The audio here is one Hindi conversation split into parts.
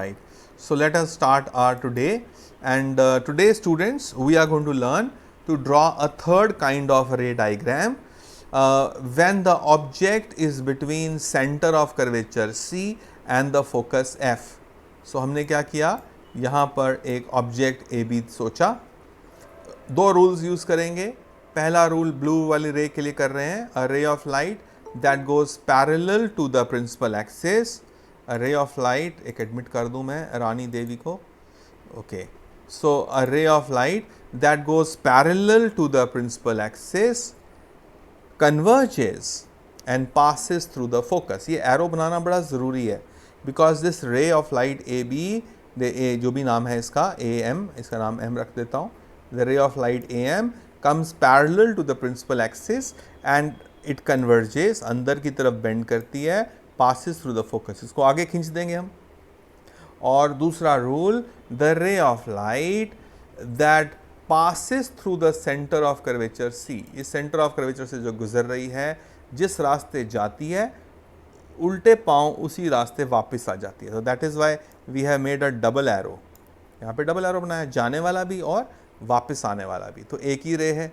Right. So let us start our today, and today students we are going to learn to draw a third kind of ray diagram when the object is between center of curvature C and the focus F. So हमने क्या किया, यहाँ पर एक ऑब्जेक्ट ए बी सोचा, दो रूल्स यूज करेंगे. पहला रूल ब्लू वाली रे के लिए कर रहे हैं, a ray of light that goes parallel to the principal axis. Ray of light, एक एडमिट कर दूं मैं रानी देवी को. Okay, so a ray of light that goes parallel to the principal axis converges and passes through the focus. ये एरो बनाना बड़ा ज़रूरी है because this ray of light A B, जो भी नाम है इसका ए एम, इसका नाम एम रख देता हूँ. The ray of light AM comes parallel to the principal axis and it converges, अंदर की तरफ बेंड करती है, passes through the focus. इसको आगे खींच देंगे हम. और दूसरा rule, the ray of light that passes through the center of curvature C, इस center of curvature से जो गुजर रही है, जिस रास्ते जाती है, उल्टे पाँव उसी रास्ते वापस आ जाती है. So that is why we have made a double arrow. यहाँ पे डबल एरो बनाया, जाने वाला भी और वापस आने वाला भी. तो एक ही रे है,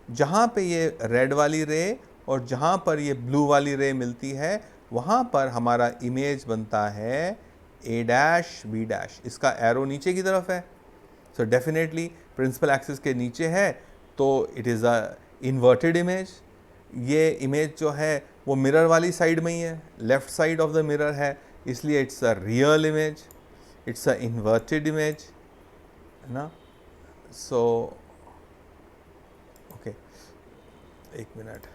जहाँ पे ये रेड वाली रे और जहाँ पर ये ब्लू वाली रे मिलती है वहाँ पर हमारा इमेज बनता है ए डैश बी डैश. इसका एरो नीचे की तरफ है, सो डेफिनेटली प्रिंसिपल एक्सिस के नीचे है, तो it is a inverted image. ये इमेज जो है वो मिरर वाली साइड में ही है, left side of the mirror है, इसलिए it's a real image, it's a inverted image, है ना. सो ओके, एक minute.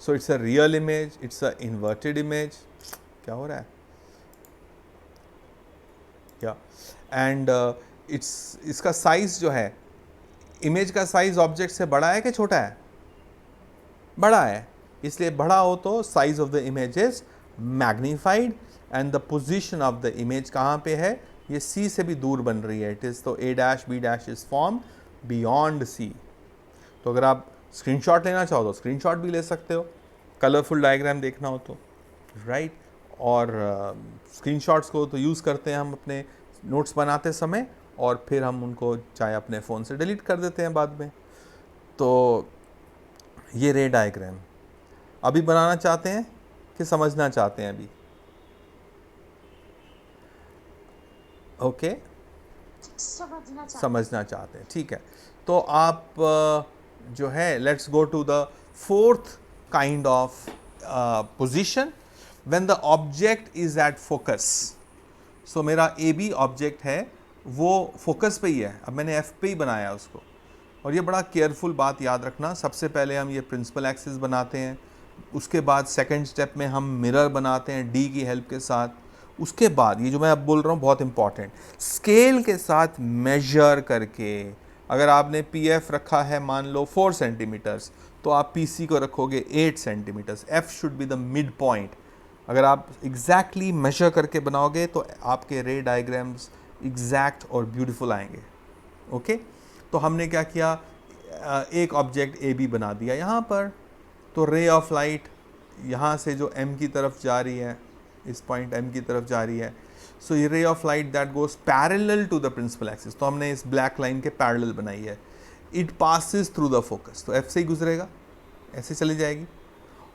So it's a real image, it's a inverted image. क्या हो रहा है क्या? एंड इसका साइज जो है, इमेज का साइज ऑब्जेक्ट से बड़ा है कि छोटा है? बड़ा है, इसलिए बड़ा हो तो size of the image is magnified and the position of the image कहाँ पे है, ये C से भी दूर बन रही है. इट इज़ तो A dash B dash is form beyond C. तो अगर आप स्क्रीनशॉट लेना चाहो तो स्क्रीनशॉट भी ले सकते हो, कलरफुल डायग्राम देखना हो तो, राइट. और स्क्रीनशॉट्स को तो यूज़ करते हैं हम अपने नोट्स बनाते समय, और फिर हम उनको चाहे अपने फ़ोन से डिलीट कर देते हैं बाद में. तो ये रे डायग्राम अभी बनाना चाहते हैं कि समझना चाहते हैं अभी? ओके, समझना चाहते हैं, ठीक है. तो आप जो है, let's go to the fourth kind of position when the object is at focus. So मेरा ए बी ऑब्जेक्ट है, वो फोकस पे ही है. अब मैंने एफ पे ही बनाया उसको. और ये बड़ा केयरफुल बात याद रखना, सबसे पहले हम ये प्रिंसिपल एक्सिस बनाते हैं, उसके बाद सेकंड स्टेप में हम मिरर बनाते हैं डी की हेल्प के साथ. उसके बाद ये जो मैं अब बोल रहा हूँ बहुत इंपॉर्टेंट, स्केल के साथ मेजर करके, अगर आपने पी एफ रखा है मान लो 4 सेंटीमीटर्स, तो आप पी सी को रखोगे 8 centimetres. F should be the mid point. अगर आप एग्जैक्टली मेजर करके बनाओगे तो आपके रे डायग्राम्स एग्जैक्ट और ब्यूटीफुल आएंगे. ओके, तो हमने क्या किया, एक ऑब्जेक्ट ए बी बना दिया यहाँ पर. तो रे ऑफ लाइट यहाँ से जो एम की तरफ जा रही है, इस पॉइंट एम की तरफ जा रही है, सो ये ray of light that goes parallel to the principal axis, तो हमने इस ब्लैक लाइन के पैरेलल बनाई है. It passes through the focus, तो एफ से ही गुजरेगा, ऐसे चली जाएगी.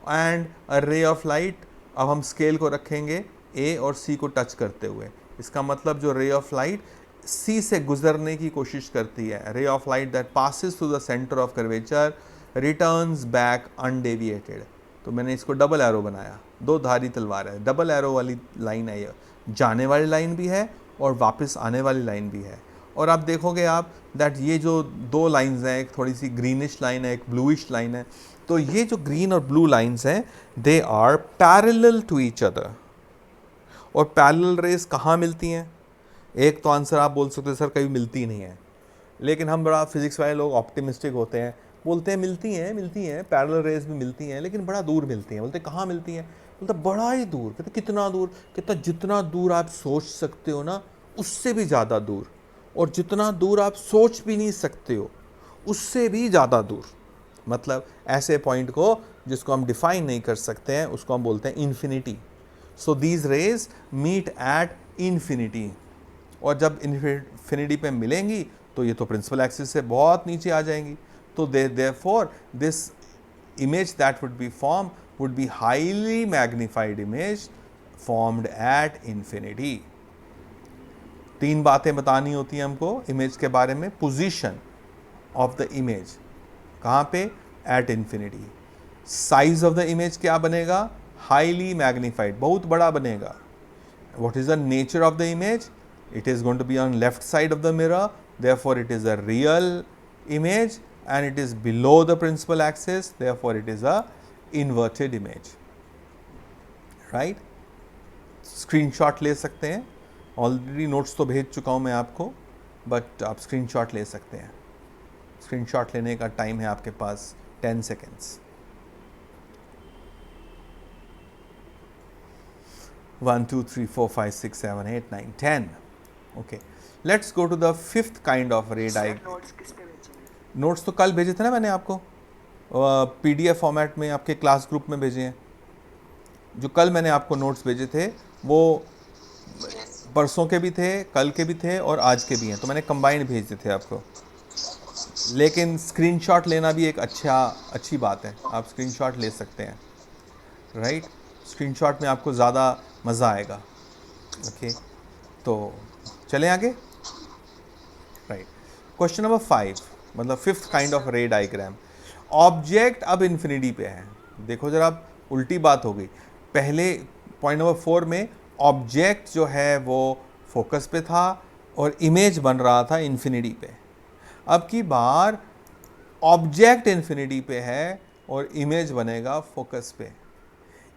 And a ray of light, अब हम स्केल को रखेंगे ए और सी को टच करते हुए. इसका मतलब जो रे ऑफ लाइट सी से गुजरने की कोशिश करती है, रे of light that passes through the centre of curvature returns back undeviated. तो मैंने इसको डबल एरो बनाया, दो धारी तलवार है, डबल एरो वाली लाइन है. ये जाने वाली लाइन भी है और वापस आने वाली लाइन भी है. और आप देखोगे आप दैट ये जो दो लाइंस हैं, एक थोड़ी सी ग्रीनिश लाइन है, एक ब्लूइश लाइन है, तो ये जो ग्रीन और ब्लू लाइंस हैं they are parallel to each other. और पैरेलल रेस कहाँ मिलती हैं? एक तो आंसर आप बोल सकते हैं सर कभी मिलती नहीं है, लेकिन हम बड़ा फिजिक्स वाले लोग ऑप्टिमिस्टिक होते हैं, बोलते हैं मिलती हैं पैरेलल रेस भी मिलती हैं, लेकिन बड़ा दूर मिलती हैं. बोलते कहाँ मिलती हैं? बोलते बड़ा ही दूर. कहते कितना दूर? कहता जितना दूर आप सोच सकते हो ना उससे भी ज़्यादा दूर, और जितना दूर आप सोच भी नहीं सकते हो उससे भी ज़्यादा दूर. मतलब ऐसे पॉइंट को जिसको हम डिफाइन नहीं कर सकते हैं उसको हम बोलते हैं infinity. So these rays meet at infinity. और जब इन्फिनिटी पे मिलेंगी तो ये तो प्रिंसिपल एक्सिस से बहुत नीचे आ जाएंगी। तो therefore this image that would be formed would be highly magnified image formed at infinity। तीन बातें बतानी होती हैं हमको इमेज के बारे में। पोजीशन ऑफ द इमेज, कहाँ पे? At infinity. Size of the image क्या बनेगा? हाईली मैग्नीफाइड, बहुत बड़ा बनेगा। What is the nature of the image? It is going to be on left side of the mirror, therefore it is a real image and it is below the principal axis, therefore it is a inverted image, right? Screenshot ले सकते हैं, ऑलरेडी नोट्स तो भेज चुका हूं मैं आपको, बट आप स्क्रीनशॉट ले सकते हैं। स्क्रीनशॉट लेने का टाइम है आपके पास 10 seconds. 1 2 3 4 5 6 7 8 9 10। Okay, let's go to the fifth kind of ray diagram. Notes तो कल भेजे थे ना मैंने आपको, पीडीएफ फॉर्मेट में आपके क्लास ग्रुप में भेजे हैं। जो कल मैंने आपको नोट्स भेजे थे वो परसों के भी थे, कल के भी थे और आज के भी हैं, तो मैंने कंबाइंड भेजे थे आपको। लेकिन स्क्रीनशॉट लेना भी एक अच्छी बात है, आप स्क्रीनशॉट ले सकते हैं, राइट? स्क्रीनशॉट में आपको ज़्यादा मज़ा आएगा। ओके, तो चलें आगे। राइट, क्वेश्चन नंबर 5, मतलब fifth kind of ray diagram. Object अब इन्फिनिटी पे है। देखो जरा, उल्टी बात हो गई। पहले पॉइंट नंबर 4 में ऑब्जेक्ट जो है वो फोकस पे था और इमेज बन रहा था इन्फिनिटी पे। अब की बार ऑब्जेक्ट इन्फिनिटी पे है और इमेज बनेगा फोकस पे।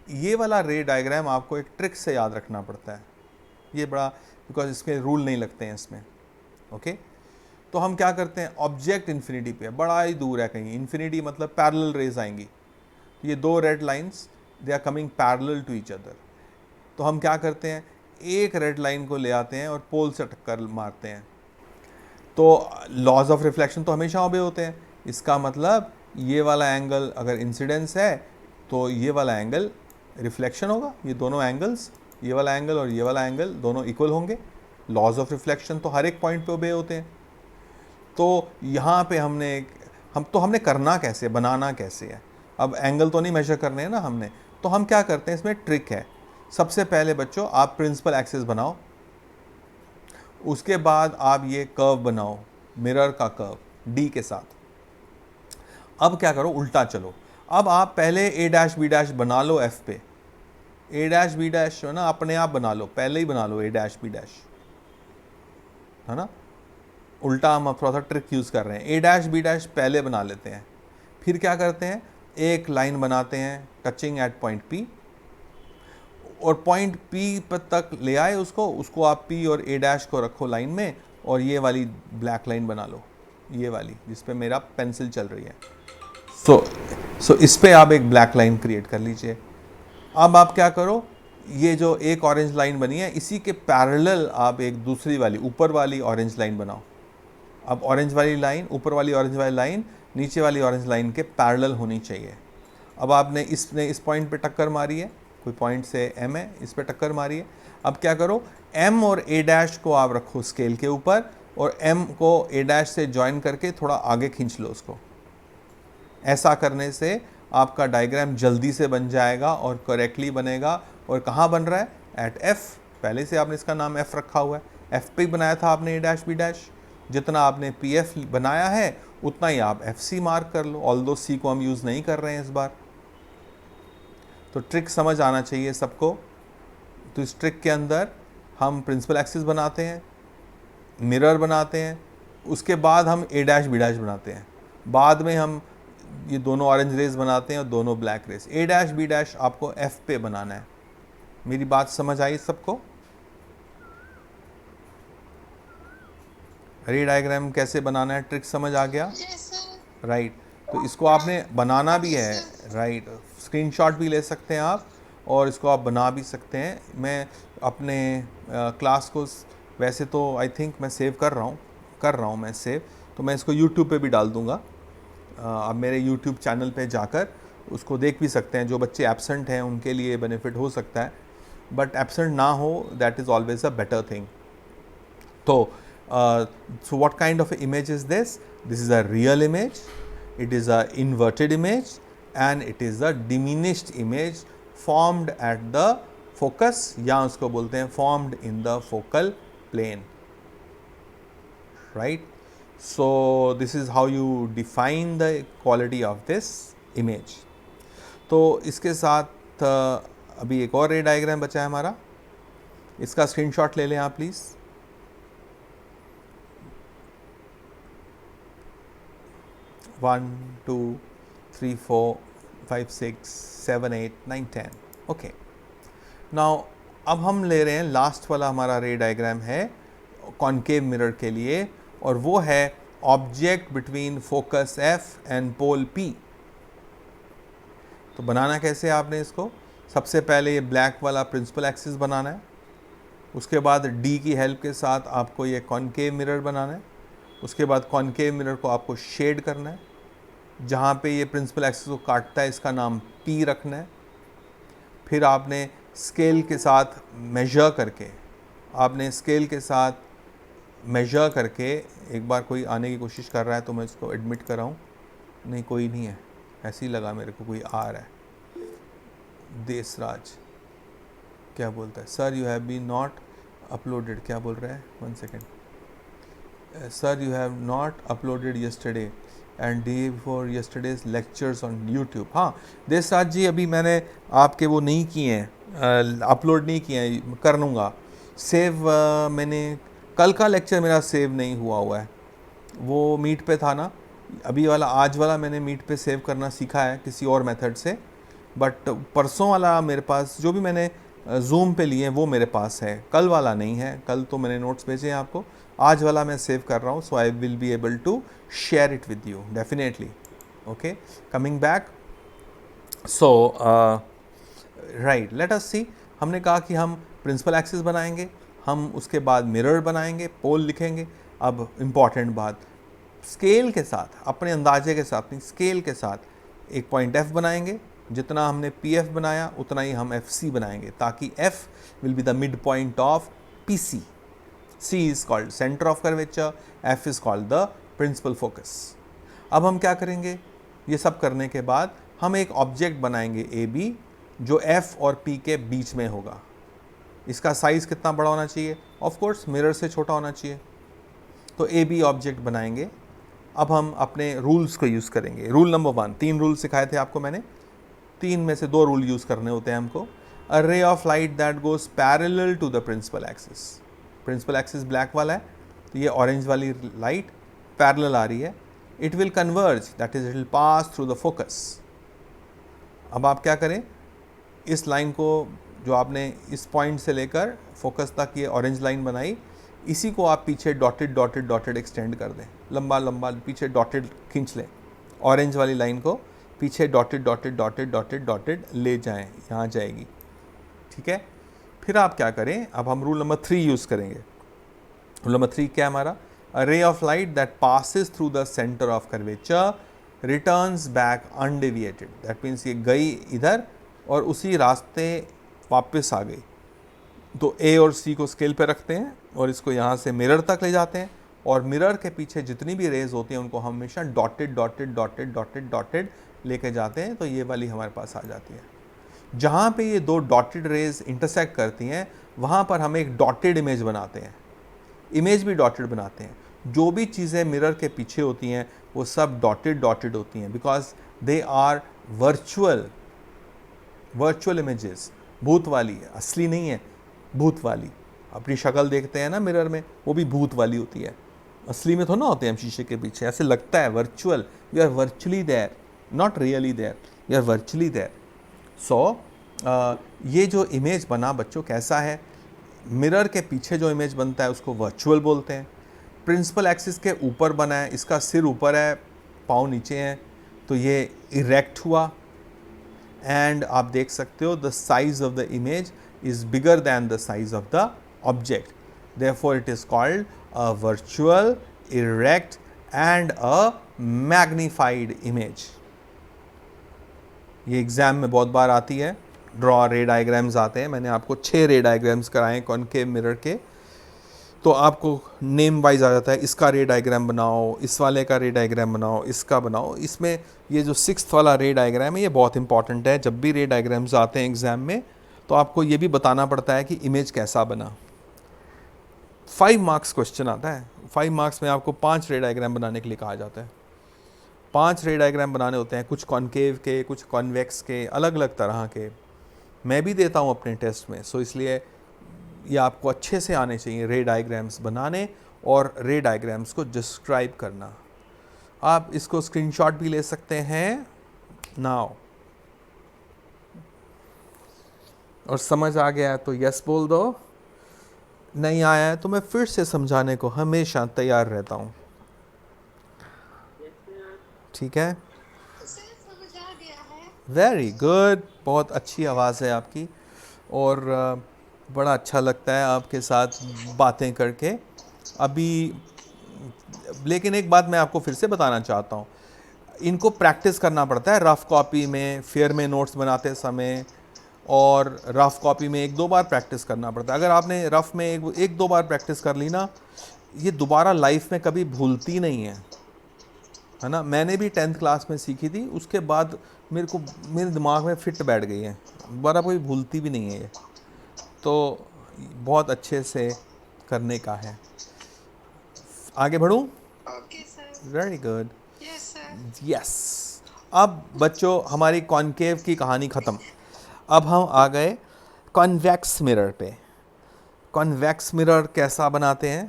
ये वाला रे डायग्राम आपको एक ट्रिक से याद रखना पड़ता है, ये बड़ा, बिकॉज इसके रूल नहीं लगते हैं इसमें। ओके, तो हम क्या करते हैं, ऑब्जेक्ट इन्फिनिटी पे बड़ा ही दूर है कहीं, इन्फिनिटी मतलब पैरेलल रेज आएंगी, ये दो red lines they are coming parallel to each other. तो हम क्या करते हैं, एक रेड लाइन को ले आते हैं और पोल से टक्कर मारते हैं। तो लॉज ऑफ रिफ्लेक्शन तो हमेशा ओबे होते हैं। इसका मतलब ये वाला एंगल अगर इंसिडेंस है तो ये वाला एंगल रिफ्लेक्शन होगा। ये दोनों एंगल्स, ये वाला एंगल और ये वाला एंगल दोनों इक्वल होंगे। लॉज ऑफ रिफ्लेक्शन तो हर एक पॉइंट पे ओबे होते हैं। तो यहाँ पे हमने करना कैसे, बनाना कैसे है। अब एंगल तो नहीं मेजर करने हैं ना हमने, तो हम क्या करते हैं, इसमें ट्रिक है। सबसे पहले बच्चों आप प्रिंसिपल एक्सिस बनाओ, उसके बाद आप ये कर्व बनाओ, मिरर का कर्व डी के साथ। अब क्या करो, उल्टा चलो। अब आप पहले ए डैश बी डैश बना लो एफ पे, ए डैश बी डैश है ना, अपने आप बना लो, पहले ही बना लो ए डैश बी डैश, है ना। उल्टा हम थोड़ा सा ट्रिक यूज़ कर रहे हैं। ए डैश बी डैश पहले बना लेते हैं, फिर क्या करते हैं, एक लाइन बनाते हैं टचिंग एट पॉइंट पी, और पॉइंट पी पर तक ले आए उसको आप पी और ए डैश को रखो लाइन में, और ये वाली ब्लैक लाइन बना लो, ये वाली जिस पे मेरा पेंसिल चल रही है। सो इस पे आप एक ब्लैक लाइन क्रिएट कर लीजिए। अब आप क्या करो, ये जो एक ऑरेंज लाइन बनी है इसी के पैरेलल आप एक दूसरी वाली ऊपर वाली ऑरेंज लाइन बनाओ। अब ऑरेंज वाली लाइन, ऊपर वाली ऑरेंज वाली लाइन नीचे वाली ऑरेंज लाइन के पैरेलल होनी चाहिए। अब आपने इस पॉइंट पे टक्कर मारी है, कोई पॉइंट से एम है, इस पे टक्कर मारी है। अब क्या करो, एम और ए डैश को आप रखो स्केल के ऊपर, और एम को ए डैश से ज्वाइन करके थोड़ा आगे खींच लो उसको। ऐसा करने से आपका डायग्राम जल्दी से बन जाएगा और करेक्टली बनेगा। और कहाँ बन रहा है, एट एफ। पहले से आपने इसका नाम एफ रखा हुआ है, एफ पे बनाया था आपने ए डैश बी डैश। जितना आपने पी एफ बनाया है उतना ही आप एफ सी मार्क कर लो, ऑल्दो सी को हम यूज़ नहीं कर रहे हैं इस बार। तो ट्रिक समझ आना चाहिए सबको। तो इस ट्रिक के अंदर हम प्रिंसिपल एक्सिस बनाते हैं, मिरर बनाते हैं, उसके बाद हम ए डैश बी डैश बनाते हैं, बाद में हम ये दोनों ऑरेंज रेज बनाते हैं और दोनों ब्लैक रेज। ए डैश बी डैश आपको एफ पे बनाना है। मेरी बात समझ आई सबको? रे डायग्राम कैसे बनाना है, ट्रिक समझ आ गया? राइट। तो इसको आपने बनाना भी है, राइट। स्क्रीनशॉट भी ले सकते हैं आप और इसको आप बना भी सकते हैं। मैं अपने क्लास को वैसे तो आई थिंक मैं सेव कर रहा हूँ मैं सेव, तो मैं इसको यूट्यूब पे भी डाल दूँगा। आप मेरे यूट्यूब चैनल पे जाकर उसको देख भी सकते हैं। जो बच्चे एब्सेंट हैं उनके लिए बेनिफिट हो सकता है, बट एब्सेंट ना हो that is always a better thing. तो so what kind of image is this? This is a real image, it is a inverted image and it is a diminished image formed at the focus, या उसको बोलते हैं formed in the focal plane, right? So this is how you define the quality of this image. तो इसके साथ अभी एक और रे डायग्राम बचा है हमारा, इसका स्क्रीनशॉट ले लें आप प्लीज़. 1 2 3 4 5 6 7 8 9 10. ओके, नाउ अब हम ले रहे हैं लास्ट वाला हमारा रे डायग्राम है कॉनकेव मिरर के लिए, और वो है object between focus F and pole P. तो बनाना कैसे है आपने इसको? सबसे पहले ये ब्लैक वाला प्रिंसिपल एक्सिस बनाना है, उसके बाद D की हेल्प के साथ आपको ये कॉनकेव मिरर बनाना है, उसके बाद कॉनकेव मिरर को आपको शेड करना है, जहाँ पे ये प्रिंसिपल एक्सिस को काटता है इसका नाम P रखना है. फिर आपने स्केल के साथ मेजर करके, एक बार कोई आने की कोशिश कर रहा है तो मैं इसको एडमिट कर रहा हूँ, नहीं कोई नहीं है, ऐसे ही लगा मेरे को कोई आ रहा है. देशराज क्या बोलता है? Sir you have been not uploaded, क्या बोल रहा है? 1 second. Sir you have not uploaded yesterday and day before yesterday's lectures on YouTube. हाँ देशराज जी, अभी मैंने आपके वो नहीं किए हैं, अपलोड नहीं किए हैं, कर लूँगा सेव. मैंने कल का लेक्चर मेरा सेव नहीं हुआ है, वो मीट पे था ना, अभी वाला आज वाला मैंने मीट पे सेव करना सीखा है किसी और मेथड से, बट परसों वाला मेरे पास जो भी मैंने जूम पे लिए वो मेरे पास है, कल वाला नहीं है. कल तो मैंने नोट्स भेजे हैं आपको, आज वाला मैं सेव कर रहा हूँ, so I will be able to share it with you definitely. Okay, coming back. So right, let us see. हमने कहा कि हम प्रिंसिपल एक्सिस बनाएंगे, हम उसके बाद मिरर बनाएंगे, पोल लिखेंगे. अब इम्पॉर्टेंट बात, स्केल के साथ, अपने अंदाजे के साथ, अपनी स्केल के साथ एक पॉइंट F बनाएंगे. जितना हमने PF बनाया उतना ही हम FC बनाएंगे, ताकि F will be the mid point of PC. C is called centre of curvature, F is called the principal focus. अब हम क्या करेंगे? ये सब करने के बाद हम एक ऑब्जेक्ट बनाएंगे AB, जो F और P के बीच में होगा. इसका साइज़ कितना बड़ा होना चाहिए? ऑफ कोर्स मिरर से छोटा होना चाहिए. तो AB ऑब्जेक्ट बनाएंगे. अब हम अपने रूल्स को यूज़ करेंगे. रूल नंबर 1, 3 रूल सिखाए थे आपको मैंने, 3 में से 2 रूल यूज़ करने होते हैं हमको. A ray of light that goes parallel to the principal axis. Principal axis black वाला है, तो ये ऑरेंज वाली लाइट पैरेलल आ रही है. It will converge, that is it will pass through the focus. अब आप क्या करें, इस लाइन को जो आपने इस पॉइंट से लेकर फोकस तक ये ऑरेंज लाइन बनाई, इसी को आप पीछे डॉटेड डॉटेड डॉटेड एक्सटेंड कर दें, लंबा लंबा पीछे डॉटेड खींच लें. ऑरेंज वाली लाइन को पीछे dotted dotted dotted dotted dotted ले जाएं, यहाँ जाएगी. ठीक है, फिर आप क्या करें, अब हम रूल नंबर 3 यूज़ करेंगे. रूल नंबर 3 क्या है हमारा? A ray of light that passes through the centre of curvature returns back undeviated. That means ये गई इधर और उसी रास्ते वापस आ गई. तो A और C को स्केल पे रखते हैं और इसको यहाँ से मिरर तक ले जाते हैं, और मिरर के पीछे जितनी भी रेज होती हैं उनको हमेशा dotted dotted dotted dotted dotted लेके जाते हैं. तो ये वाली हमारे पास आ जाती है. जहाँ पे ये 2 डॉटेड रेज इंटरसेक्ट करती हैं वहाँ पर हम एक डॉटेड इमेज बनाते हैं. इमेज भी डॉटेड बनाते हैं. जो भी चीज़ें मिरर के पीछे होती हैं वो सब डॉटेड डॉटेड होती हैं, because they are virtual images. भूत वाली है, असली नहीं है, भूत वाली. अपनी शक्ल देखते हैं ना मिरर में, वो भी भूत वाली होती है, असली में थोड़ा ना होते हैं हम शीशे के पीछे. ऐसे लगता है virtual, you are virtually there, not really there, you are virtually there. So ये जो इमेज बना बच्चों कैसा है, मिरर के पीछे जो इमेज बनता है उसको वर्चुअल बोलते हैं. प्रिंसिपल एक्सिस के ऊपर बना है, इसका सिर ऊपर है, पाँव नीचे हैं, तो ये इरेक्ट हुआ. एंड आप देख सकते हो the size of the image is bigger than the size of the object. Therefore, it is called a virtual, erect and a magnified image. ये एग्ज़ाम में बहुत बार आती है. ड्रॉ रे डायग्राम्स आते हैं, मैंने आपको 6 रे डायग्राम्स कराए कॉनकेव मिरर के. तो आपको नेम वाइज आ जाता है, इसका रे डायग्राम बनाओ, इस वाले का रे डायग्राम बनाओ, इसका बनाओ। इसमें ये जो 6th वाला रे डायग्राम है ये बहुत इंपॉर्टेंट है। जब भी रे डायग्राम्स आते हैं एग्जाम में तो आपको ये भी बताना पड़ता है कि इमेज कैसा बना। 5 मार्क्स क्वेश्चन आता है, 5 मार्क्स में आपको 5 रे डायग्राम बनाने के लिए कहा जाता है। 5 रे डायग्राम बनाने होते हैं, कुछ कॉनकेव के, कुछ कॉन्वेक्स के, अलग अलग तरह के। मैं भी देता हूँ अपने टेस्ट में, सो इसलिए ये आपको अच्छे से आने चाहिए रे डायग्राम्स बनाने और रे डायग्राम्स को डिस्क्राइब करना। आप इसको स्क्रीनशॉट भी ले सकते हैं नाउ। और समझ आ गया तो यस बोल दो, नहीं आया है तो मैं फिर से समझाने को हमेशा तैयार रहता हूँ। ठीक है, वेरी गुड, बहुत अच्छी आवाज़ है आपकी और बड़ा अच्छा लगता है आपके साथ बातें करके। अभी लेकिन एक बात मैं आपको फिर से बताना चाहता हूँ, इनको प्रैक्टिस करना पड़ता है रफ़ कॉपी में, फेयर में नोट्स बनाते समय, और रफ़ कॉपी में 1-2 बार प्रैक्टिस करना पड़ता है। अगर आपने रफ़ में एक दो बार प्रैक्टिस कर ली ना, ये दोबारा लाइफ में कभी भूलती नहीं है ना। मैंने भी 10th क्लास में सीखी थी, उसके बाद मेरे दिमाग में फिट बैठ गई है, दोबारा कोई भूलती भी नहीं है ये। तो बहुत अच्छे से करने का है। आगे बढ़ूं? Very good, yes. अब बच्चों हमारी कॉनकेव की कहानी ख़त्म। अब हम आ गए कॉन्वेक्स मिरर पे। कॉन्वेक्स मिरर कैसा बनाते हैं?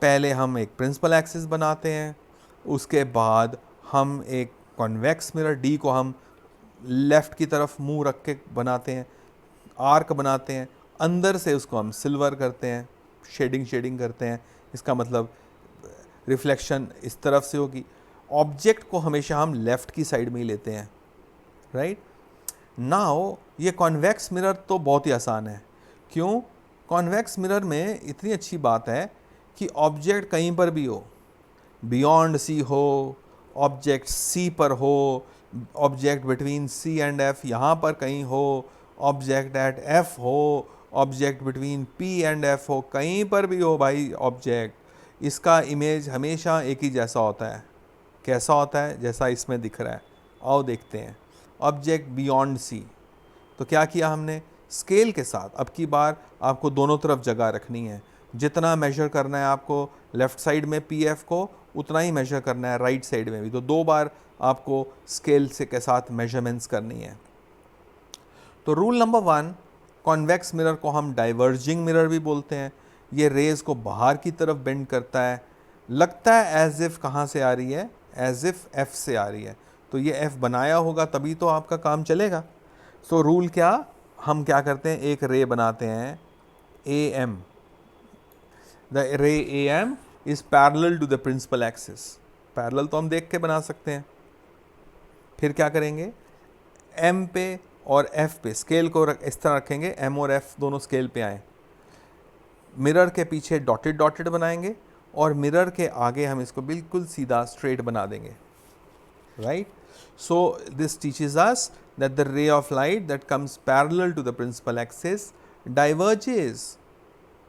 पहले हम एक प्रिंसिपल एक्सिस बनाते हैं, उसके बाद हम एक कॉन्वेक्स मिरर डी को हम लेफ़्ट की तरफ मुंह रख के बनाते हैं, आर्क बनाते हैं, अंदर से उसको हम सिल्वर करते हैं, शेडिंग करते हैं। इसका मतलब रिफ्लेक्शन इस तरफ से होगी। ऑब्जेक्ट को हमेशा हम लेफ़्ट की साइड में ही लेते हैं, राइट। नाउ ये कॉन्वेक्स मिरर तो बहुत ही आसान है। क्यों? कॉन्वेक्स मिरर में इतनी अच्छी बात है कि ऑब्जेक्ट कहीं पर भी हो, बियॉन्ड सी हो, ऑब्जेक्ट सी पर हो, object between C and F यहाँ पर कहीं हो, ऑब्जेक्ट एट एफ हो, object between P and F हो, कहीं पर भी हो भाई ऑब्जेक्ट, इसका इमेज हमेशा एक ही जैसा होता है। कैसा होता है? जैसा इसमें दिख रहा है। आओ देखते हैं। ऑब्जेक्ट बियॉन्ड सी, तो क्या किया हमने? स्केल के साथ अब की बार आपको दोनों तरफ जगह रखनी है। जितना मेजर करना है आपको लेफ़्ट साइड में पी एफ को, उतना ही मेजर करना है राइट साइड में भी। तो 2 बार आपको स्केल से के साथ मेजरमेंट्स करनी है। तो रूल नंबर 1, कॉन्वेक्स मिरर को हम डाइवर्जिंग मिरर भी बोलते हैं। ये रेज को बाहर की तरफ बेंड करता है, लगता है एज इफ़ कहाँ से आ रही है? एज इफ़ एफ से आ रही है। तो ये एफ बनाया होगा तभी तो आपका काम चलेगा। सो रूल क्या, हम क्या करते हैं, एक रे बनाते हैं ए M. The ray A M is parallel to the principal axis. Parallel तो हम देख के बना सकते हैं। फिर क्या करेंगे, एम पे और एफ पे स्केल को इस तरह रखेंगे, एम और एफ दोनों स्केल पे आए। मिरर के पीछे डॉटेड डॉटेड बनाएंगे और मिरर के आगे हम इसको बिल्कुल सीधा स्ट्रेट बना देंगे, right. So this teaches us that the ray of light that comes parallel to the principal axis diverges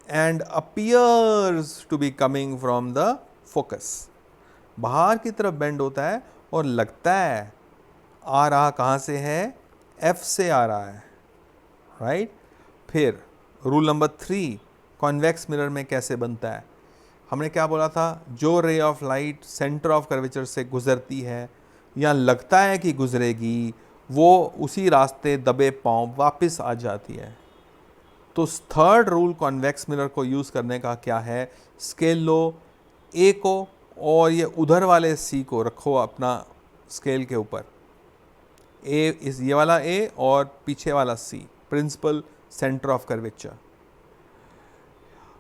and appears to be coming from the focus. बाहर की तरफ बेंड होता है और लगता है आ रहा कहाँ से है? F से आ रहा है, राइट। फिर रूल नंबर 3, कॉन्वेक्स मिरर में कैसे बनता है? हमने क्या बोला था? जो रे of light centre of curvature से गुजरती है या लगता है कि गुजरेगी, वो उसी रास्ते दबे पांव वापस आ जाती है। तो थर्ड रूल कॉन्वेक्स मिरर को यूज़ करने का क्या है? स्केल लो ए को और ये उधर वाले सी को रखो अपना स्केल के ऊपर। ए इस ये वाला ए और पीछे वाला सी, प्रिंसिपल सेंटर ऑफ कर्वेचर।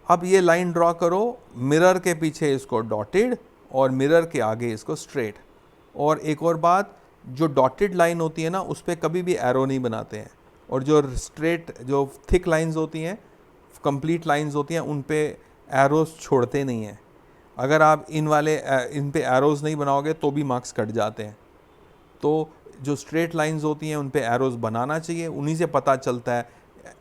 अब ये लाइन ड्रॉ करो, मिरर के पीछे इसको डॉटेड और मिरर के आगे इसको स्ट्रेट। और एक और बात, जो डॉटेड लाइन होती है ना, उस पर कभी भी एरो नहीं बनाते हैं, और जो स्ट्रेट जो थिक लाइंस होती हैं, कंप्लीट लाइंस होती हैं, उन पे एरोस छोड़ते नहीं हैं। अगर आप इन पे एरोस नहीं बनाओगे तो भी मार्क्स कट जाते हैं। तो जो स्ट्रेट लाइंस होती हैं उन पे एरोस बनाना चाहिए, उन्हीं से पता चलता है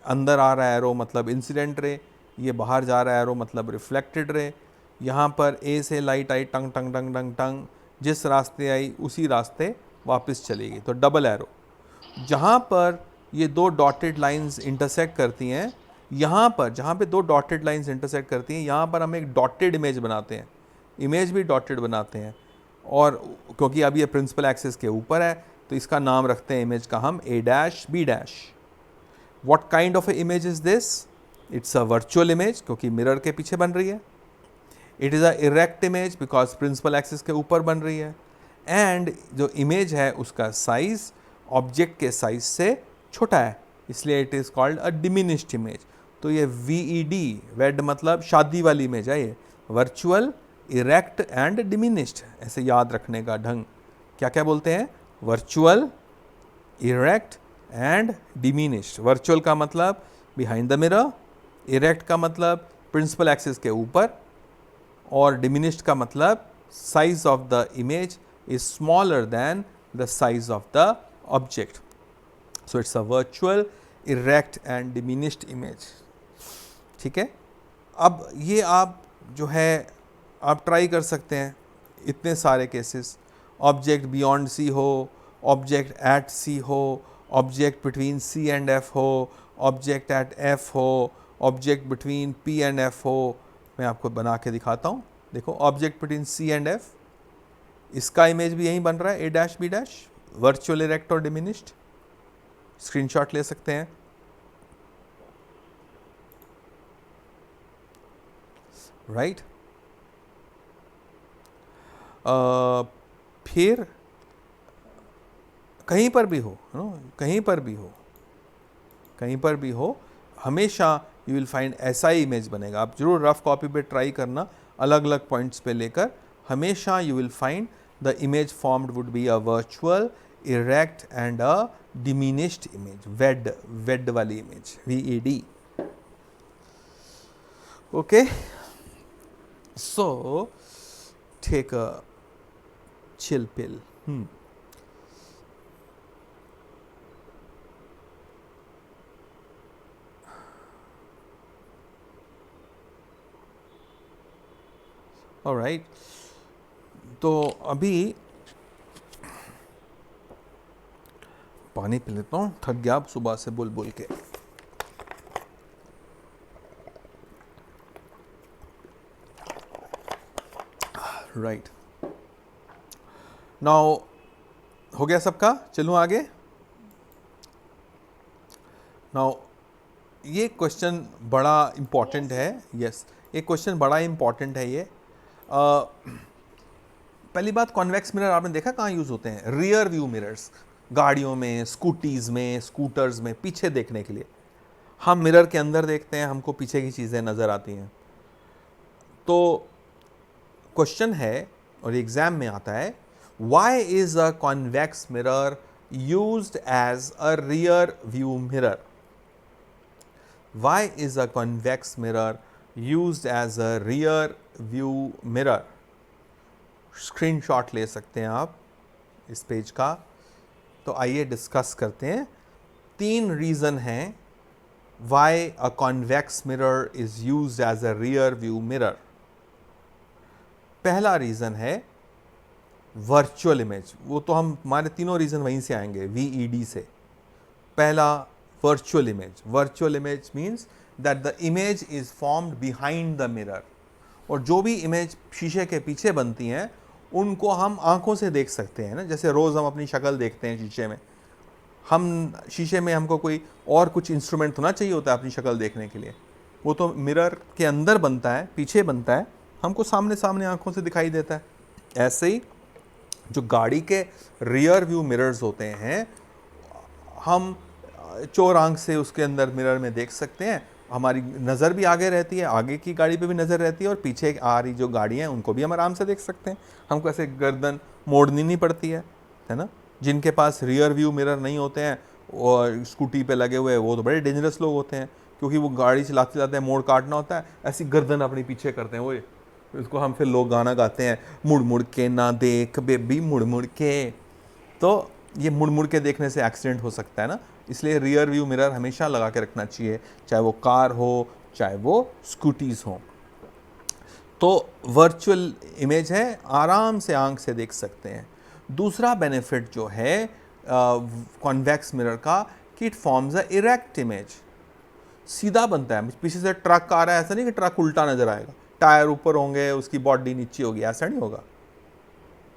अंदर आ रहा है एरो मतलब इंसिडेंट रे, ये बाहर जा रहा है एरो मतलब रिफ्लेक्टेड रे। यहाँ पर ए से लाइट आई टंग टंग टंग टंग टंग, जिस रास्ते आई उसी रास्ते वापस चलेगी, तो डबल एरो। जहाँ पर ये दो डॉटेड लाइंस इंटरसेक्ट करती हैं, यहाँ पर जहाँ पे दो डॉटेड लाइंस इंटरसेक्ट करती हैं, यहाँ पर हम एक डॉटेड इमेज बनाते हैं, इमेज भी डॉटेड बनाते हैं। और क्योंकि अब ये प्रिंसिपल एक्सिस के ऊपर है तो इसका नाम रखते हैं इमेज का हम a dash b dash. What kind of a image is this? It's a virtual image क्योंकि मिरर के पीछे बन रही है। It is a erect image because principal axis के ऊपर बन रही है। एंड जो इमेज है उसका साइज ऑब्जेक्ट के साइज से छोटा है, इसलिए it is called a diminished image. तो ये VED, वेड मतलब शादी वाली इमेज है, ये वर्चुअल, इरेक्ट एंड डिमिनिश्ड। ऐसे याद रखने का ढंग क्या क्या बोलते हैं? Virtual, erect and diminished. Virtual का मतलब बिहाइंड द मिरर, इरेक्ट का मतलब प्रिंसिपल एक्सिस के ऊपर, और डिमिनिश्ड का मतलब size of the image is smaller than the size of the object. So it's a virtual, erect and diminished image. ठीक है, अब ये आप जो है आप ट्राई कर सकते हैं इतने सारे केसेस, ऑब्जेक्ट बियॉन्ड सी हो, ऑब्जेक्ट एट सी हो, object between C and F हो, ऑब्जेक्ट एट एफ हो, object between P and F हो। मैं आपको बना के दिखाता हूँ, देखो object between C and F, इसका इमेज भी यहीं बन रहा है, a dash b dash, virtual, erect और डिमिनिश्ड। स्क्रीनशॉट ले सकते हैं। राइट फिर कहीं पर भी हो, कहीं पर भी हो, कहीं पर भी हो, हमेशा यू विल फाइंड ऐसा ही इमेज बनेगा। आप जरूर रफ कॉपी पे ट्राई करना, अलग अलग पॉइंट्स पे लेकर, हमेशा you will find the image formed would be a virtual, erect and a diminished image, VED, VED वाली image, VED। Okay, so take a chill pill. Alright, तो अभी पानी पी लेता हूँ, थक गया सुबह से बोल बोल के। राइट, नाउ हो गया सबका, चलूँ आगे। नाउ ये क्वेश्चन बड़ा इम्पॉर्टेंट है, यस, ये क्वेश्चन बड़ा इम्पॉर्टेंट है। ये पहली बात, कॉन्वेक्स मिरर आपने देखा कहाँ यूज़ होते हैं? रियर व्यू मिरर्स, गाड़ियों में, स्कूटीज़ में, स्कूटर्स में, पीछे देखने के लिए। हम मिरर के अंदर देखते हैं, हमको पीछे की चीज़ें नज़र आती हैं। तो क्वेश्चन है और एग्जाम में आता है, why is a convex mirror used as a rear view mirror? Why is a convex mirror used as a rear view mirror? Screenshot ले सकते हैं आप इस पेज का। तो आइए डिस्कस करते हैं। 3 रीज़न हैं why a convex mirror is used as a rear view mirror. पहला रीज़न है वर्चुअल इमेज, वो तो हम हमारे तीनों रीज़न वहीं से आएंगे, VED से। पहला virtual image, virtual image means that the image is formed behind the mirror. और जो भी इमेज शीशे के पीछे बनती हैं उनको हम आंखों से देख सकते हैं ना, जैसे रोज़ हम अपनी शक्ल देखते हैं शीशे में। हम शीशे में हमको कोई और कुछ इंस्ट्रूमेंट होना चाहिए होता है अपनी शक्ल देखने के लिए, वो तो मिरर के अंदर बनता है, पीछे बनता है, हमको सामने सामने आंखों से दिखाई देता है। ऐसे ही जो गाड़ी के रियर व्यू मिरर्स होते हैं, हम चोर आंख से उसके अंदर मिरर में देख सकते हैं, हमारी नज़र भी आगे रहती है, आगे की गाड़ी पे भी नज़र रहती है, और पीछे आ रही जो गाड़ी हैं उनको भी हम आराम से देख सकते हैं। हमको ऐसे गर्दन मोड़नी नहीं पड़ती है ना। जिनके पास रियर व्यू मिरर नहीं होते हैं और स्कूटी पे लगे हुए, वो तो बड़े डेंजरस लोग होते हैं, क्योंकि वो गाड़ी चलाते चलाते मोड़ काटना होता है, ऐसी गर्दन अपनी पीछे करते हैं वो। इसको हम फिर लोग गाना गाते हैं, मुड़ मुड़ के ना देख बेबी मुड़ मुड़ के। तो ये मुड़ मुड़ के देखने से एक्सीडेंट हो सकता है ना, इसलिए रियर व्यू मिरर हमेशा लगा के रखना चाहिए, चाहे वो कार हो, चाहे वो स्कूटीज़ हों। तो वर्चुअल इमेज है, आराम से आंख से देख सकते हैं। दूसरा बेनिफिट जो है कॉन्वेक्स मिरर का कि it forms a erect image, सीधा बनता है। पीछे से ट्रक आ रहा है, ऐसा नहीं कि ट्रक उल्टा नजर आएगा, टायर ऊपर होंगे उसकी बॉडी नीचे होगी, ऐसा नहीं होगा,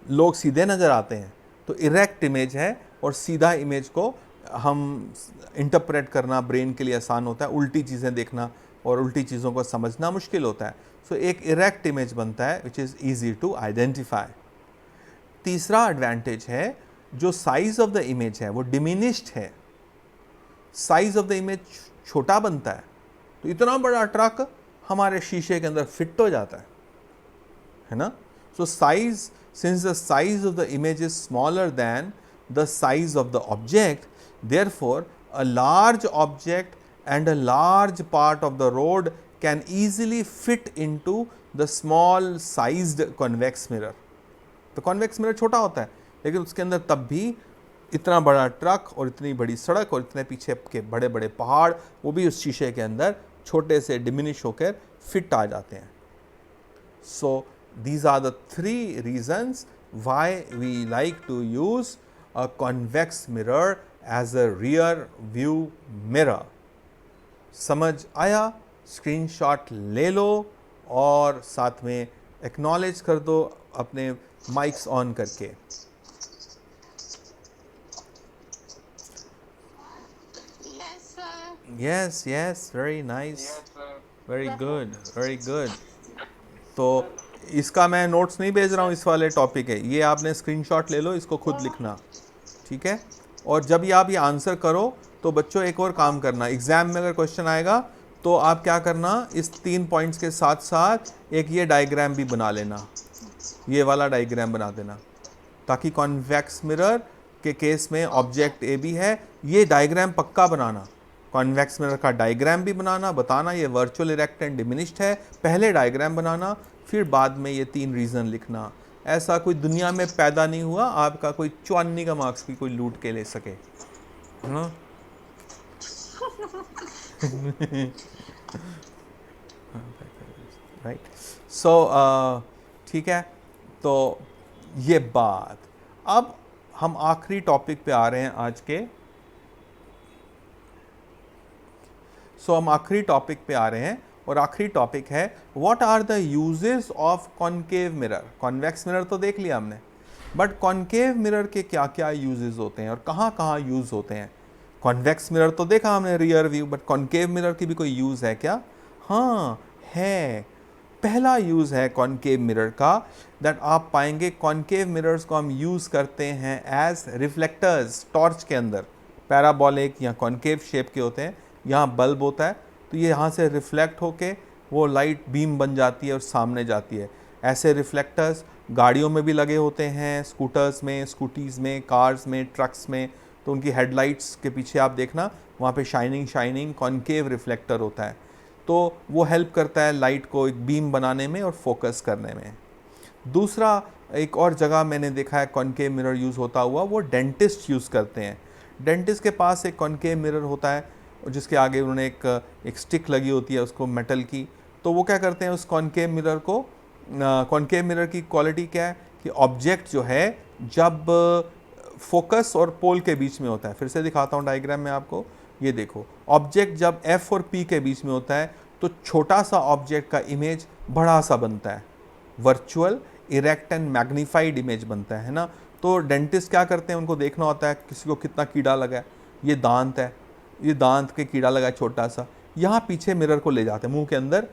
लोग सीधे नज़र आते हैं। तो इरेक्ट इमेज है और सीधा इमेज को हम इंटरप्रेट करना ब्रेन के लिए आसान होता है, उल्टी चीज़ें देखना और उल्टी चीज़ों को समझना मुश्किल होता है। सो एक इरेक्ट इमेज बनता है which is easy to identify. तीसरा एडवांटेज है, जो साइज ऑफ द इमेज है वो डिमिनिश्ड है, साइज ऑफ द इमेज छोटा बनता है। तो इतना बड़ा ट्रक हमारे शीशे के अंदर फिट हो जाता है ना। सो size, since the size of the image is smaller than the size of the object, therefore a large object and a large part of the road can easily fit into the small sized convex mirror. तो convex mirror छोटा होता है लेकिन उसके अंदर तब भी इतना बड़ा ट्रक और इतनी बड़ी सड़क और इतने पीछे के बड़े बड़े पहाड़, वो भी उस शीशे के अंदर छोटे से डिमिनिश होकर फिट आ जाते हैं। सो these are the three reasons why we like to use a convex mirror as a rear view mirror. समझ आया? स्क्रीनशॉट ले लो और साथ में एक्नॉलेज कर दो अपने माइक्स ऑन करके। Yes, yes, very nice, very good, very good. तो इसका मैं नोट्स नहीं भेज रहा हूँ, इस वाले टॉपिक है, ये आपने स्क्रीनशॉट ले लो, इसको खुद लिखना, ठीक है। और जब ये आप ये आंसर करो तो बच्चों एक और काम करना, एग्जाम में अगर क्वेश्चन आएगा तो आप क्या करना, इस 3 पॉइंट्स के साथ साथ एक ये डायग्राम भी बना लेना, ये वाला डायग्राम बना देना, ताकि कॉन्वेक्स मिरर के केस में ऑब्जेक्ट ए भी है, ये डायग्राम पक्का बनाना, कॉन्वेक्स मिरर का डायग्राम भी बनाना, बताना ये वर्चुअल, इरेक्ट एंड डिमिनिश्ड है, पहले डायग्राम बनाना, फिर बाद में ये 3 रीज़न लिखना। ऐसा कोई दुनिया में पैदा नहीं हुआ आपका कोई 54 का मार्क्स भी कोई लूट के ले सके, है ना। राइट, सो ठीक है, तो ये बात। अब हम आखिरी टॉपिक पे आ रहे हैं आज के। हम आखिरी टॉपिक पे आ रहे हैं और आखिरी टॉपिक है what are the uses of concave mirror. Convex mirror तो देख लिया हमने, बट कॉनकेव मिरर के क्या क्या यूजेस होते हैं और कहाँ कहाँ यूज़ होते हैं। कॉन्वेक्स मिरर तो देखा हमने rear view, but concave mirror की भी कोई यूज़ है क्या? हाँ है। पहला यूज़ है कॉनकेव मिरर का, दैट आप पाएंगे कॉनकेव मिरर्स को हम यूज़ करते हैं एज रिफ्लेक्टर्स। टॉर्च के अंदर पैराबोलिक या कॉनकेव शेप के होते हैं, यहाँ बल्ब होता है, तो ये यहाँ से रिफ्लेक्ट होके वो लाइट बीम बन जाती है और सामने जाती है। ऐसे रिफ्लेक्टर्स गाड़ियों में भी लगे होते हैं, स्कूटर्स में, स्कूटीज़ में, कार्स में, ट्रक्स में, तो उनकी हेडलाइट्स के पीछे आप देखना वहाँ पे शाइनिंग कॉनकेव रिफ्लेक्टर होता है, तो वो हेल्प करता है लाइट को एक बीम बनाने में और फोकस करने में। दूसरा एक और जगह मैंने देखा है कॉनकेव मिरर यूज़ होता हुआ, वो डेंटिस्ट यूज़ करते हैं। डेंटिस्ट के पास एक कॉनकेव मिरर होता है और जिसके आगे उन्होंने एक स्टिक लगी होती है उसको मेटल की, तो वो क्या करते हैं उस कॉनकेव मिरर को, कॉनकेव मिरर की क्वालिटी क्या है कि ऑब्जेक्ट जो है जब फोकस और पोल के बीच में होता है, फिर से दिखाता हूँ डायग्राम में आपको, ये देखो, ऑब्जेक्ट जब F और P के बीच में होता है तो छोटा सा ऑब्जेक्ट का इमेज बड़ा सा बनता है, virtual erect and magnified image बनता है ना। तो डेंटिस्ट क्या करते हैं, उनको देखना होता है किसी को कितना कीड़ा लगा है, ये दांत है, ये दांत के कीड़ा लगा है छोटा सा, यहाँ पीछे मिरर को ले जाते हैं, मुंह के अंदर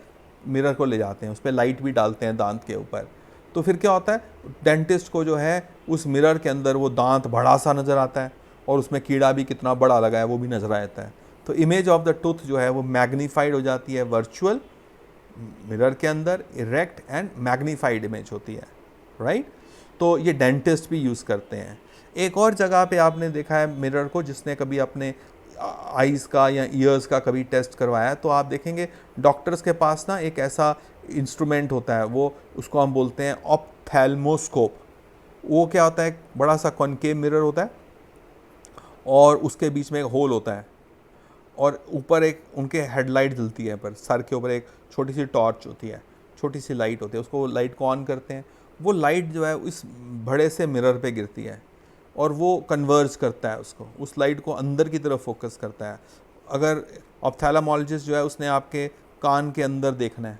मिरर को ले जाते हैं, उस पर लाइट भी डालते हैं दांत के ऊपर, तो फिर क्या होता है डेंटिस्ट को जो है उस मिरर के अंदर वो दांत बड़ा सा नज़र आता है और उसमें कीड़ा भी कितना बड़ा लगा है वो भी नज़र आता है। तो इमेज ऑफ द टूथ जो है वो मैग्नीफाइड हो जाती है, वर्चुअल मिरर के अंदर इरेक्ट एंड मैग्नीफाइड इमेज होती है, राइट। तो ये डेंटिस्ट भी यूज़ करते हैं। एक और जगह पे आपने देखा है मिरर को, जिसने कभी अपने आइज़ का या ईयर्स का कभी टेस्ट करवाया है, तो आप देखेंगे डॉक्टर्स के पास ना एक ऐसा इंस्ट्रूमेंट होता है, वो उसको हम बोलते हैं ऑप्थेल्मोस्कोप। वो क्या होता है, बड़ा सा कॉनकेव मिरर होता है और उसके बीच में एक होल होता है और ऊपर एक उनके हेडलाइट जलती है, पर सर के ऊपर एक छोटी सी टॉर्च होती है, छोटी सी लाइट होती है, उसको लाइट को ऑन करते हैं, वो लाइट जो है इस बड़े से मिरर पे गिरती है और वो कन्वर्ज करता है उसको, उस लाइट को अंदर की तरफ फोकस करता है। अगर ऑप्थेल्मोलॉजिस्ट जो है उसने आपके कान के अंदर देखना है,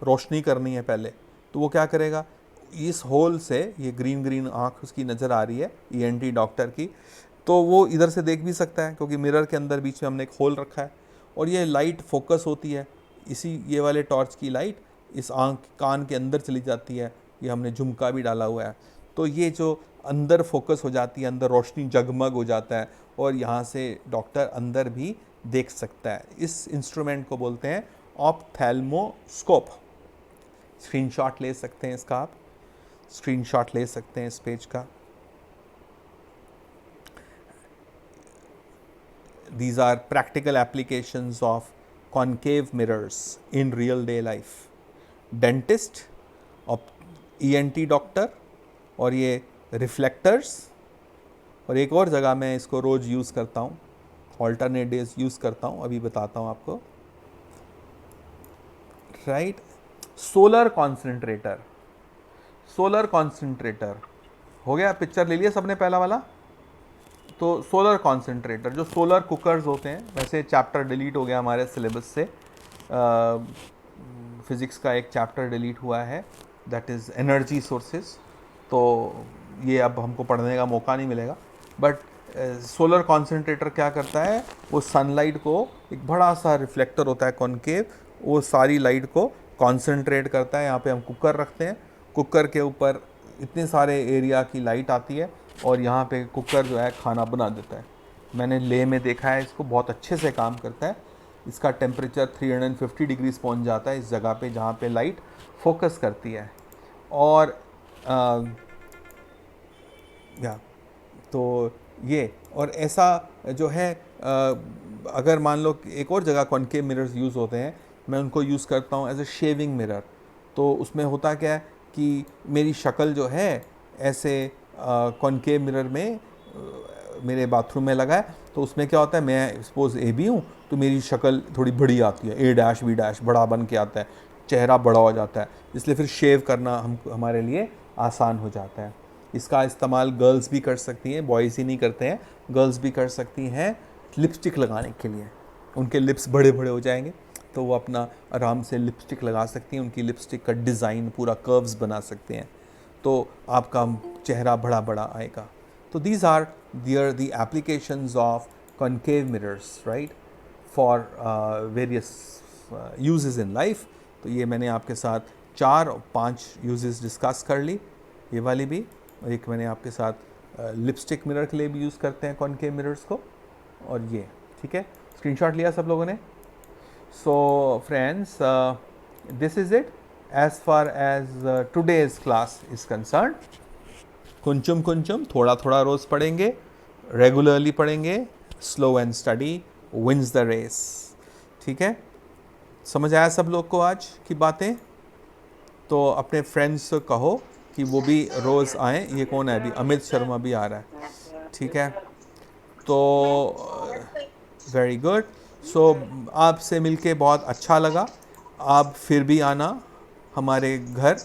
रोशनी करनी है पहले, तो वो क्या करेगा, इस होल से, ये ग्रीन ग्रीन आँख उसकी नज़र आ रही है ईएनटी डॉक्टर की, तो वो इधर से देख भी सकता है क्योंकि मिरर के अंदर बीच में हमने एक होल रखा है और ये लाइट फोकस होती है, इसी ये वाले टॉर्च की लाइट इस आँख कान के अंदर चली जाती है, ये हमने झुमका भी डाला हुआ है, तो ये जो अंदर फोकस हो जाती है, अंदर रोशनी जगमग हो जाता है और यहाँ से डॉक्टर अंदर भी देख सकता है। इस इंस्ट्रूमेंट को बोलते हैं ऑप्थेल्मोस्कोप। स्क्रीनशॉट ले सकते हैं इसका, आप स्क्रीनशॉट ले सकते हैं इस पेज का। These are practical applications of concave mirrors in real day life. Dentist, ENT doctor, और ये रिफ्लेक्टर्स, और एक और जगह मैं इसको रोज़ यूज़ करता हूँ, ऑल्टरनेट डेज यूज़ करता हूँ, अभी बताता हूँ आपको। Right, solar concentrator. Solar concentrator हो गया, पिक्चर ले लिया सबने पहला वाला। तो सोलर कॉन्सेंट्रेटर, जो सोलर कुकर्स होते हैं, वैसे चैप्टर डिलीट हो गया हमारे सिलेबस से, फिज़िक्स का एक चैप्टर डिलीट हुआ है, दैट इज़ एनर्जी सोर्सेज, तो ये अब हमको पढ़ने का मौका नहीं मिलेगा। बट सोलर कॉन्सेंट्रेटर क्या करता है, वो सनलाइट को, एक बड़ा सा रिफ्लेक्टर होता है कॉनकेव, वो सारी लाइट को कॉन्सेंट्रेट करता है। यहाँ पे हम कुकर रखते हैं, कुकर के ऊपर इतने सारे एरिया की लाइट आती है और यहाँ पे कुकर जो है खाना बना देता है। मैंने ले में देखा है, इसको बहुत अच्छे से काम करता है। इसका टेम्परेचर 350 डिग्रीज पहुँच जाता है इस जगह पे जहाँ पे लाइट फोकस करती है। और तो ये, और ऐसा जो है अगर मान लो एक और जगह कॉनकेव मिरर्स यूज़ होते हैं, मैं उनको यूज़ करता हूँ एज ए शेविंग मिरर। तो उसमें होता क्या है कि मेरी शक्ल जो है ऐसे कॉनकेव मिरर में मेरे बाथरूम में लगा है, तो उसमें क्या होता है, मैं सपोज ए बी हूँ तो मेरी शक्ल थोड़ी बड़ी आती है, ए डैश बी डैश बड़ा बन के आता है, चेहरा बड़ा हो जाता है, इसलिए फिर शेव करना हमारे लिए आसान हो जाता है। इसका इस्तेमाल गर्ल्स भी कर सकती हैं, बॉयज़ ही नहीं करते हैं, गर्ल्स भी कर सकती हैं लिपस्टिक लगाने के लिए। उनके लिप्स बड़े बड़े हो जाएंगे तो वो अपना आराम से लिपस्टिक लगा सकती हैं, उनकी लिपस्टिक का डिज़ाइन पूरा कर्व्स बना सकते हैं, तो आपका चेहरा बड़ा बड़ा आएगा। तो these are the applications of concave mirrors, right, for various uses in life. तो ये मैंने आपके साथ 4-5 यूजेस डिस्कस कर ली, ये वाली भी, और एक मैंने आपके साथ लिपस्टिक मिरर के लिए भी यूज़ करते हैं कॉनकेव मिरर्स को, और ये ठीक है। स्क्रीनशॉट लिया सब लोगों ने? So friends, this is it as far as today's class is concerned. कुंचुम कुंचुम थोड़ा थोड़ा रोज़ पढ़ेंगे, रेगुलरली पढ़ेंगे, slow and study wins the race. ठीक है, समझ आया सब लोग को आज की बातें? तो अपने फ्रेंड्स से कहो कि वो भी रोज़ आएँ। ये कौन है अभी? अमित शर्मा भी आ रहा है, ठीक है। तो वेरी गुड। सो आपसे मिलके बहुत अच्छा लगा, आप फिर भी आना हमारे घर।